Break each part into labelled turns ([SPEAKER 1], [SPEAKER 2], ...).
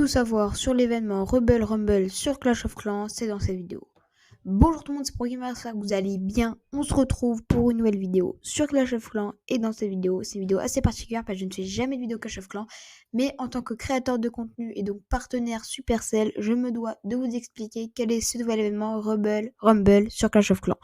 [SPEAKER 1] tout savoir sur l'événement Rebel Rumble sur Clash of Clans, c'est dans cette vidéo. Bonjour tout le monde, c'est ProGamer, j'espère que vous allez bien. On se retrouve pour une nouvelle vidéo sur Clash of Clans et dans cette vidéo, c'est une vidéo assez particulière parce que je ne fais jamais de vidéo Clash of Clans, mais en tant que créateur de contenu et donc partenaire Supercell, je me dois de vous expliquer quel est ce nouvel événement Rebel Rumble sur Clash of Clans.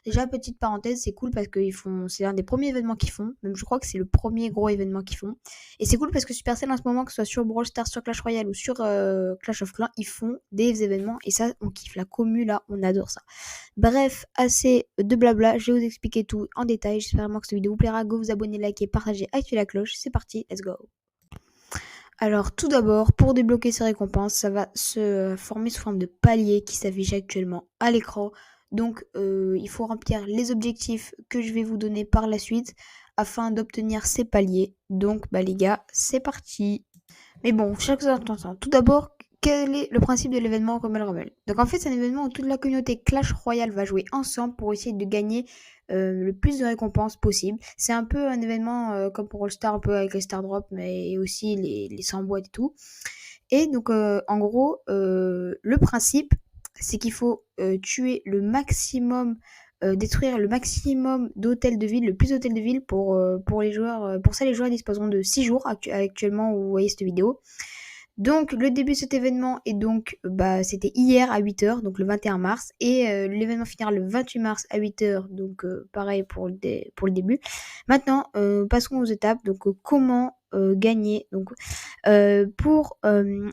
[SPEAKER 1] Déjà, petite parenthèse, c'est cool parce que c'est un des premiers événements qu'ils font, même je crois que c'est le premier gros événement qu'ils font. Et c'est cool parce que Supercell en ce moment, que ce soit sur Brawl Stars, sur Clash Royale ou sur Clash of Clans, ils font des événements et ça, on kiffe la commu là, on adore ça. Bref, assez de blabla, je vais vous expliquer tout en détail. J'espère vraiment que cette vidéo vous plaira. Go vous abonner, liker, partager, activer la cloche. C'est parti, let's go. Alors tout d'abord, pour débloquer ces récompenses, ça va se former sous forme de palier qui s'affiche actuellement à l'écran. Donc il faut remplir les objectifs que je vais vous donner par la suite afin d'obtenir ces paliers. Donc les gars, c'est parti. Mais bon, chaque chose en temps. Tout d'abord, quel est le principe de l'événement Rebel Rebel? Donc en fait, c'est un événement où toute la communauté Clash Royale va jouer ensemble pour essayer de gagner le plus de récompenses possible. C'est un peu un événement comme pour All Star, un peu avec les Star Drop, mais aussi les 100 boîtes et tout. Et donc en gros, le principe, c'est qu'il faut tuer le maximum, détruire le maximum d'hôtels de ville, le plus d'hôtels de ville pour les joueurs. Pour ça, les joueurs disposeront de 6 jours actuellement où vous voyez cette vidéo. Donc le début de cet événement est donc c'était hier à 8h, donc le 21 mars, et l'événement finira le 28 mars à 8h, donc pareil pour le début. Maintenant, passons aux étapes. Donc comment gagner. Donc pour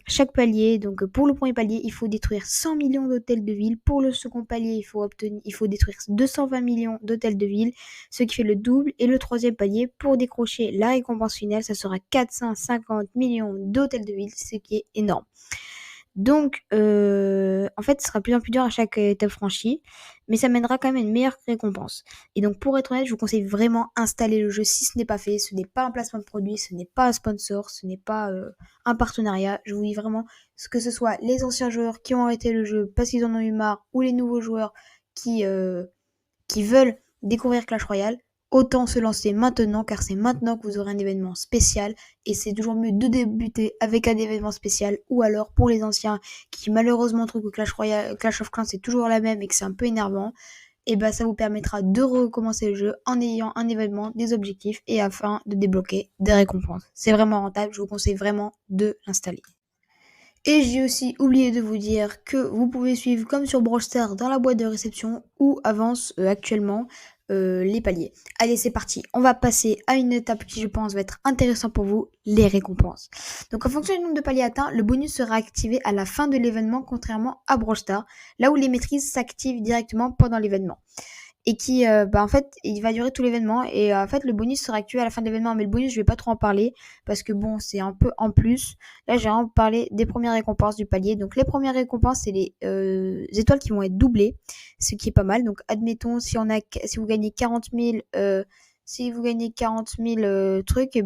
[SPEAKER 1] chaque palier, donc pour le premier palier, il faut détruire 100 millions d'hôtels de ville. Pour le second palier, il faut détruire 220 millions d'hôtels de ville, ce qui fait le double. Et le troisième palier, pour décrocher la récompense finale, ça sera 450 millions d'hôtels de ville, ce qui est énorme. Donc, en fait, ce sera de plus en plus dur à chaque étape franchie, mais ça mènera quand même à une meilleure récompense. Et donc, pour être honnête, je vous conseille vraiment installer le jeu si ce n'est pas fait. Ce n'est pas un placement de produit, ce n'est pas un sponsor, ce n'est pas un partenariat. Je vous dis vraiment, que ce soit les anciens joueurs qui ont arrêté le jeu parce qu'ils en ont eu marre, ou les nouveaux joueurs qui veulent découvrir Clash Royale, autant se lancer maintenant, car c'est maintenant que vous aurez un événement spécial, et c'est toujours mieux de débuter avec un événement spécial, ou alors pour les anciens qui malheureusement trouvent que Clash of Clans c'est toujours la même et que c'est un peu énervant, et ça vous permettra de recommencer le jeu en ayant un événement, des objectifs, et afin de débloquer des récompenses. C'est vraiment rentable, je vous conseille vraiment de l'installer. Et j'ai aussi oublié de vous dire que vous pouvez suivre comme sur Brawl Stars dans la boîte de réception où avancent actuellement les paliers. Allez, c'est parti. On va passer à une étape qui, je pense, va être intéressante pour vous, les récompenses. Donc, en fonction du nombre de paliers atteints, le bonus sera activé à la fin de l'événement, contrairement à Brawl Stars, là où les maîtrises s'activent directement pendant l'événement. Et qui, en fait, il va durer tout l'événement. Et en fait, le bonus sera activé à la fin de l'événement. Mais le bonus, je vais pas trop en parler parce que bon, c'est un peu en plus. Là, j'ai vraiment parlé des premières récompenses du palier. Donc, les premières récompenses, c'est les étoiles qui vont être doublées, ce qui est pas mal. Donc, admettons, si vous gagnez 40 000, trucs, et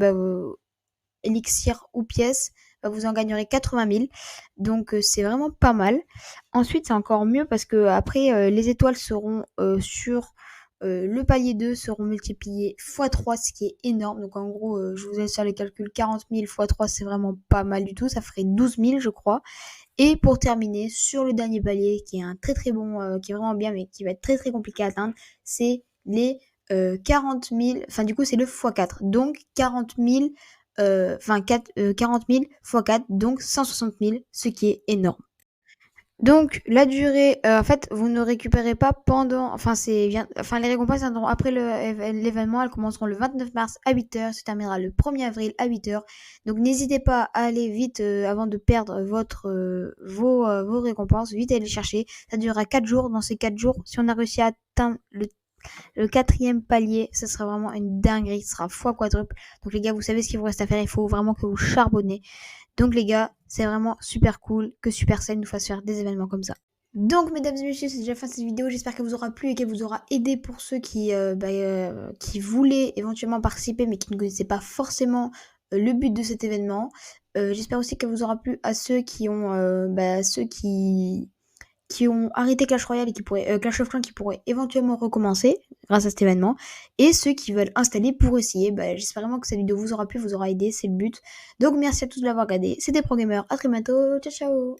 [SPEAKER 1] élixir ou pièces, vous en gagnerez 80 000. Donc c'est vraiment pas mal. Ensuite, c'est encore mieux parce que après les étoiles seront sur le palier 2 seront multipliées x3, ce qui est énorme. Donc en gros, je vous laisse faire les calculs, 40 000 x3, c'est vraiment pas mal du tout. Ça ferait 12 000, je crois. Et pour terminer, sur le dernier palier, qui est un très très bon, qui est vraiment bien, mais qui va être très très compliqué à atteindre, c'est les 40 000, enfin du coup c'est le x4. Donc 40 000 40 000 x 4, donc 160 000, ce qui est énorme. Donc la durée, en fait, vous ne récupérez pas pendant, les récompenses viendront après l'événement. Elles commenceront le 29 mars à 8h, se terminera le 1er avril à 8h. Donc n'hésitez pas à aller vite avant de perdre vos récompenses, vite à les chercher. Ça durera 4 jours. Dans ces 4 jours, si on a réussi à atteindre le 4e palier, ce sera vraiment une dinguerie, ce sera x quadruple. Donc les gars, vous savez ce qu'il vous reste à faire, il faut vraiment que vous charbonnez. Donc les gars, c'est vraiment super cool que Supercell nous fasse faire des événements comme ça. Donc mesdames et messieurs, c'est déjà fin de cette vidéo, j'espère qu'elle vous aura plu et qu'elle vous aura aidé pour ceux qui voulaient éventuellement participer mais qui ne connaissaient pas forcément le but de cet événement. J'espère aussi qu'elle vous aura plu à ceux qui qui ont arrêté Clash Royale et Clash of Clans qui pourraient éventuellement recommencer grâce à cet événement, et ceux qui veulent installer pour essayer. J'espère vraiment que cette vidéo vous aura plu, vous aura aidé, c'est le but. Donc merci à tous de l'avoir regardé, c'était ProGamer, à très bientôt, ciao ciao.